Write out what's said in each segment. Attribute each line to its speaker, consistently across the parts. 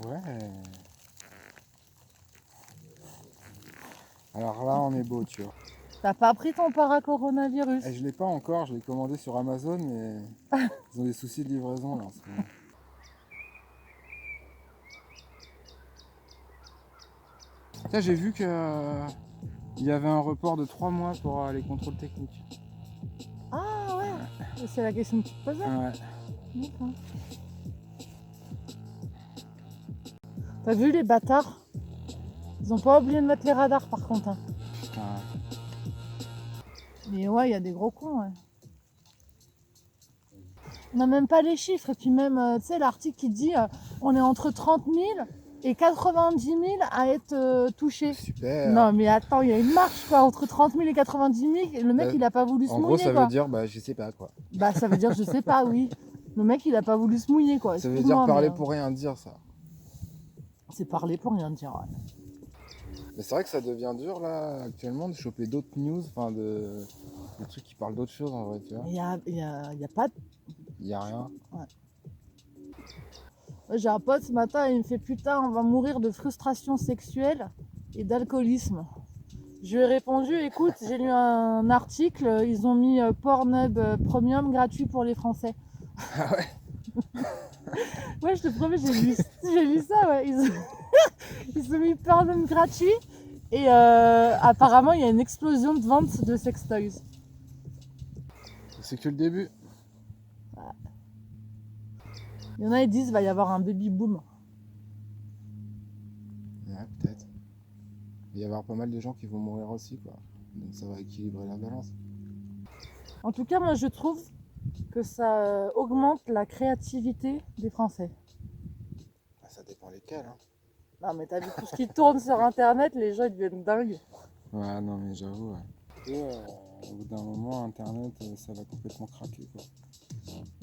Speaker 1: Ouais. Alors là, on est beau, tu vois.
Speaker 2: T'as pas pris ton paracoronavirus?
Speaker 1: Je l'ai pas encore, je l'ai commandé sur Amazon, mais ils ont des soucis de livraison là en ce moment. Tiens, j'ai vu que il y avait un report de 3 mois pour les contrôles techniques.
Speaker 2: Ah ouais, c'est la question que tu te posais.
Speaker 1: Ouais.
Speaker 2: D'accord. T'as vu les bâtards? Ils ont pas oublié de mettre les radars par contre. Hein.
Speaker 1: Putain.
Speaker 2: Mais ouais, il y a des gros cons. Ouais. On n'a même pas les chiffres. Et puis même, tu sais, l'article qui dit on est entre 30 000 et 90 000 à être touchés.
Speaker 1: Super.
Speaker 2: Non mais attends, il y a une marche quoi, entre 30 000 et 90 000. Et le mec
Speaker 1: Bah,
Speaker 2: il a pas voulu se
Speaker 1: en gros,
Speaker 2: mouiller
Speaker 1: ça veut
Speaker 2: quoi.
Speaker 1: dire, je sais pas quoi.
Speaker 2: Bah ça veut dire je sais pas, oui. Le mec il a pas voulu se mouiller quoi,
Speaker 1: Ça veut dire
Speaker 2: excuse-moi mais
Speaker 1: parler pour rien dire ça.
Speaker 2: c'est parler pour rien dire. Ouais.
Speaker 1: Mais c'est vrai que ça devient dur là actuellement de choper d'autres news, enfin des trucs qui parlent d'autres choses en vrai, tu vois.
Speaker 2: Il y a pas de...
Speaker 1: Il y a rien.
Speaker 2: J'ai un pote ce matin, il me fait putain, on va mourir de frustration sexuelle et d'alcoolisme. Je lui ai répondu, écoute, j'ai lu un article, ils ont mis Pornhub Premium gratuit pour les Français.
Speaker 1: Ah ouais.
Speaker 2: Ouais, je te promets, j'ai lu ça, ouais. Ils ont mis Pornhub gratuit et apparemment, il y a une explosion de vente de sextoys.
Speaker 1: C'est que le début.
Speaker 2: Il y en a, ils disent qu'il va y avoir un baby boom.
Speaker 1: Ouais, peut-être. Il va y avoir pas mal de gens qui vont mourir aussi, quoi. Donc ça va équilibrer la balance.
Speaker 2: En tout cas, moi, je trouve que ça augmente la créativité des Français.
Speaker 1: Ça dépend lesquels, hein.
Speaker 2: Non, mais t'as vu tout ce qui tourne sur Internet, les gens ils deviennent dingues.
Speaker 1: Ouais, non, mais j'avoue, ouais. Et, au bout d'un moment, Internet, ça va complètement craquer, quoi.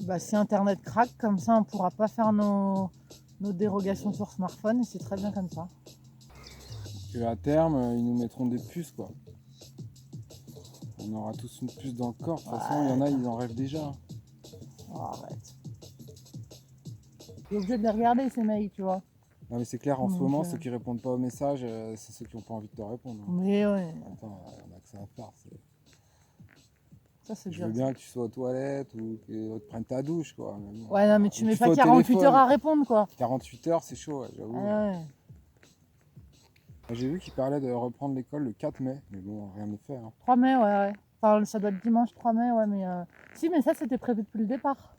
Speaker 2: Bah, si Internet craque, comme ça, on pourra pas faire nos dérogations sur smartphone et c'est très bien comme ça.
Speaker 1: Que à terme, ils nous mettront des puces, quoi. On aura tous une puce dans le corps. De toute façon, il y en a, ils en rêvent déjà.
Speaker 2: Oh, arrête. T'es obligé de les regarder, ces mails, tu vois.
Speaker 1: Non, mais c'est clair, en ce
Speaker 2: Donc,
Speaker 1: moment, ceux qui répondent pas aux messages, c'est ceux qui n'ont pas envie de te répondre, hein.
Speaker 2: mais ouais,
Speaker 1: Attends, on a que ça à faire.
Speaker 2: ça c'est
Speaker 1: Je veux
Speaker 2: dur.
Speaker 1: bien que tu sois aux toilettes ou que tu prennes ta douche, quoi. Mais bon.
Speaker 2: Ouais, non, mais tu
Speaker 1: Ou que
Speaker 2: mets
Speaker 1: tu
Speaker 2: pas
Speaker 1: sois au
Speaker 2: 48 heures
Speaker 1: téléphone.
Speaker 2: à répondre, quoi.
Speaker 1: 48 heures, c'est chaud, ouais, j'avoue.
Speaker 2: Ah ouais.
Speaker 1: J'ai vu qu'il parlait de reprendre l'école le 4 mai, mais bon, rien n'est fait, hein.
Speaker 2: 3 mai, ouais, ouais. Enfin, ça doit être dimanche 3 mai, ouais, mais. Si, mais ça c'était prévu depuis le départ.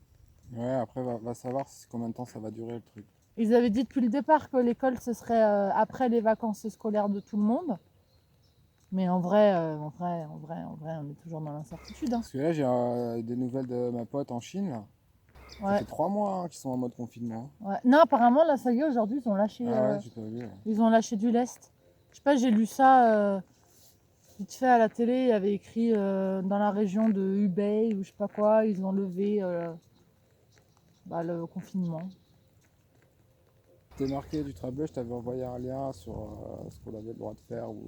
Speaker 1: Ouais, après, va savoir combien de temps ça va durer le truc.
Speaker 2: Ils avaient dit depuis le départ que l'école ce serait après les vacances scolaires de tout le monde. Mais en vrai, on est toujours dans l'incertitude. Hein.
Speaker 1: Parce que là, j'ai des nouvelles de ma pote en Chine, là. Ça
Speaker 2: Ouais,
Speaker 1: fait 3 mois hein, qu'ils sont en mode confinement.
Speaker 2: ouais. Non, apparemment, là, ça y est, aujourd'hui,
Speaker 1: Ah ouais, j'ai pas vu. Ouais.
Speaker 2: ils ont lâché du lest. Je sais pas, j'ai lu ça vite fait à la télé. Il y avait écrit dans la région de Hubei ou je sais pas quoi, ils ont levé le confinement.
Speaker 1: C'était marqué du Trableu, je t'avais envoyé un lien sur ce qu'on avait le droit de faire ou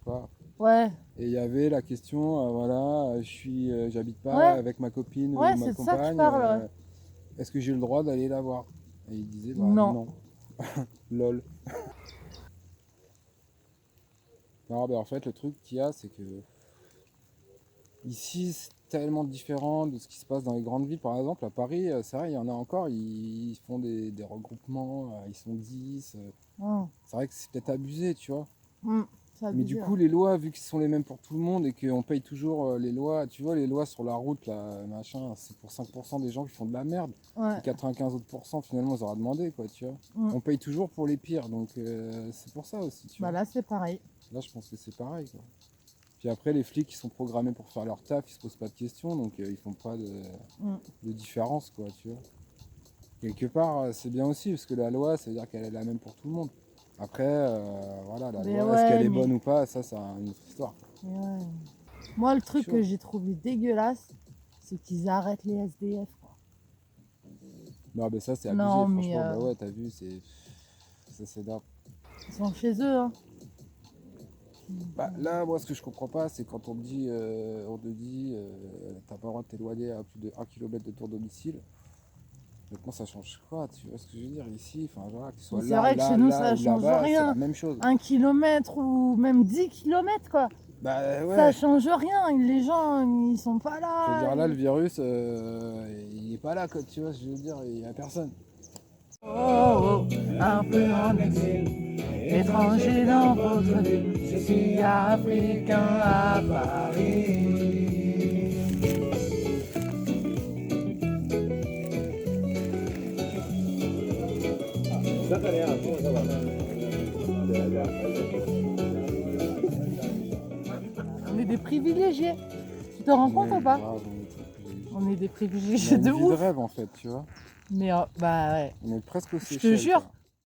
Speaker 1: pas.
Speaker 2: Ouais,
Speaker 1: Et il y avait la question, voilà, j'habite pas
Speaker 2: ouais,
Speaker 1: avec ma copine
Speaker 2: ouais,
Speaker 1: ou ma
Speaker 2: c'est de ça que je
Speaker 1: compagne,
Speaker 2: parle. Ouais.
Speaker 1: est-ce que j'ai le droit d'aller la voir? Et il disait, bah
Speaker 2: Non.
Speaker 1: non, lol. Non, en fait, le truc qu'il y a, c'est que ici, c'est tellement différent de ce qui se passe dans les grandes villes. Par exemple, à Paris, c'est vrai, il y en a encore, ils font des regroupements, ils sont 10.
Speaker 2: Hum,
Speaker 1: C'est vrai que c'est peut-être abusé, tu vois.
Speaker 2: c'est
Speaker 1: Mais du
Speaker 2: abusé.
Speaker 1: coup, les lois, vu qu'ils sont les mêmes pour tout le monde et qu'on paye toujours les lois, tu vois, les lois sur la route, là, machin, c'est pour 5% des gens qui font de la merde.
Speaker 2: Ouais.
Speaker 1: Et 95 autres pourcents, finalement, ils aura demandé, quoi, tu vois.
Speaker 2: Hum.
Speaker 1: On paye toujours pour les pires, donc c'est pour ça aussi, tu
Speaker 2: Bah
Speaker 1: vois.
Speaker 2: là, c'est pareil.
Speaker 1: Là, je pense que c'est pareil, quoi. Puis après, les flics, ils sont programmés pour faire leur taf, ils se posent pas de questions, donc ils font pas
Speaker 2: Hum.
Speaker 1: de différence, quoi, tu vois. Quelque part, c'est bien aussi, parce que la loi, ça veut dire qu'elle est la même pour tout le monde. Après, voilà, la
Speaker 2: Mais
Speaker 1: loi, est-ce qu'elle
Speaker 2: ouais,
Speaker 1: est
Speaker 2: mais...
Speaker 1: bonne ou pas, ça, c'est une autre histoire.
Speaker 2: mais ouais. Moi, le truc
Speaker 1: Chaud.
Speaker 2: que j'ai trouvé dégueulasse, c'est qu'ils arrêtent les SDF. Quoi.
Speaker 1: Non, mais ça, c'est abusé,
Speaker 2: Non, mais
Speaker 1: franchement. Bah ouais, t'as vu, c'est dingue.
Speaker 2: ils sont chez eux. Hein.
Speaker 1: Bah, là, moi, ce que je comprends pas, c'est quand on te dit, t'as pas le droit de t'éloigner à plus de 1 km de ton domicile. Maintenant, ça change quoi? Tu vois ce que je veux dire? Ici, enfin, voilà, que ce soit
Speaker 2: C'est
Speaker 1: là,
Speaker 2: vrai que
Speaker 1: là,
Speaker 2: chez nous,
Speaker 1: là
Speaker 2: ça
Speaker 1: ou
Speaker 2: change
Speaker 1: là-bas, c'est
Speaker 2: rien.
Speaker 1: la même chose.
Speaker 2: 1 kilomètre ou même 10 kilomètres, quoi.
Speaker 1: Bah
Speaker 2: Ça
Speaker 1: ouais.
Speaker 2: change rien. Les gens, ils sont pas
Speaker 1: Je veux dire, là,
Speaker 2: là.
Speaker 1: le virus, il est pas là, quoi, tu vois, je veux dire, il y a personne.
Speaker 2: Oh, oh, un peu en exil, étranger dans votre ville. Je suis africain à Paris. On est des privilégiés. Tu te rends compte ou pas?
Speaker 1: Grave,
Speaker 2: On est des
Speaker 1: on a
Speaker 2: privilégiés
Speaker 1: une
Speaker 2: de
Speaker 1: vie de
Speaker 2: ouf.
Speaker 1: rêve, en fait, tu vois.
Speaker 2: Mais bah ouais.
Speaker 1: On est presque aussi
Speaker 2: Je te jure,